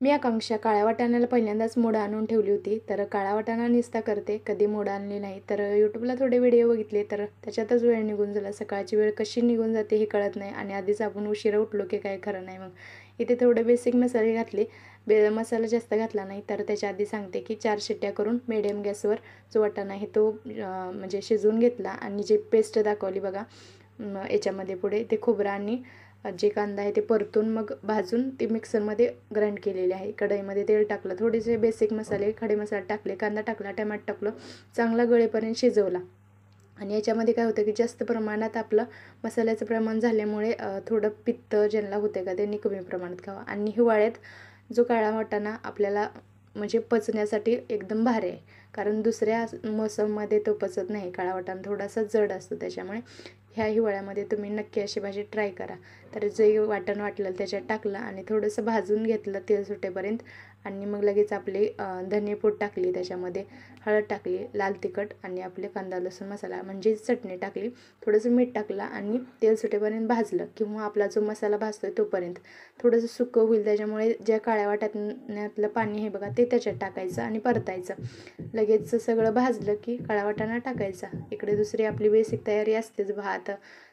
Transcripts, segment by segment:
मी आकांक्षा काळ्या वाटाण्याला पहिल्यांदाच मोड आणून ठेवली होती. तर काळा वाटाणा निस्ता करते, कधी मोड आणली नाही. तर यूट्यूबला थोडे व्हिडिओ बघितले, तर त्याच्यातच वेळ निघून झाला. सकाळची वेळ कशी निघून जाते हे कळत नाही आणि आधीच आपण उशिरा उठलो की काय खरं नाही. मग इथे थोडे बेसिक मसाले घातले. मसाला जास्त घातला नाही. तर त्याच्या आधी सांगते की 4 शिट्ट्या करून मीडियम गॅसवर जो वाटाणा आहे तो म्हणजे शिजवून घेतला आणि जी पेस्ट दाखवली बघा याच्यामध्ये पुढे ते खोबरं आणि जे कांदा आहे ते परतून मग भाजून ते मिक्सरमध्ये ग्राइंड केलेले आहे. कढईमध्ये तेल टाकलं, थोडेसे बेसिक मसाले खडे मसाले टाकले, कांदा टाकला, टमाटर टाकलं, चांगला गळेपर्यंत शिजवला. आणि याच्यामध्ये काय होतं की जास्त प्रमाणात आपलं मसाल्याचं प्रमाण झाल्यामुळे थोडं पित्त ज्यांना होतं का त्यांनी कमी प्रमाणात खावा. आणि हिवाळ्यात जो काळा वाटाणा आपल्याला म्हणजे पचण्यासाठी एकदम भारी आहे, कारण दुसऱ्या मोसममध्ये तो पचत नाही. काळा वाटाणा थोडासा जड असतो, त्याच्यामुळे ह्या हिवाळ्यामध्ये तुम्ही नक्की अशी भाजी ट्राय करा. तर जे वाटण वाटलं त्याच्यात टाकलं आणि थोडंसं भाजून घेतलं तेल सुटेपर्यंत. आणि मग लगेच आपली धनेपूड टाकली, त्याच्यामध्ये हळद टाकली, लाल तिखट आणि आपले कांदा लसूण मसाला म्हणजे चटणी टाकली, थोडंसं मीठ टाकलं आणि तेल सुटेपर्यंत भाजलं. किंवा आपला जो मसाला भाजतो तोपर्यंत थोडंसं सुकं होईल, त्याच्यामुळे ज्या काळ्या वाटाण्यातलं पाणी आहे बघा ते त्याच्यात टाकायचं आणि परतायचं. लगेच सगळं भाजलं की काळा वाटाणा टाकायचा. इकडे दुसरी आपली बेसिक तयारी असतेच, भात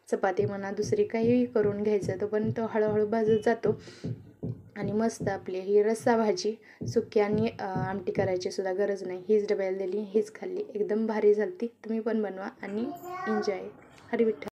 चपाती म्हणा दुसरी काहीही करून घ्यायचं. तो पण तो हळूहळू भाजत जातो आणि मस्त आपली ही रस्सा भाजी सुकी आणि आमटी करायची सुद्धा गरज नाही. हीच डब्याला दिली, हीच खाल्ली, एकदम भारी झाली. तुम्ही पण बनवा आणि एन्जॉय. हरी विठ्ठल.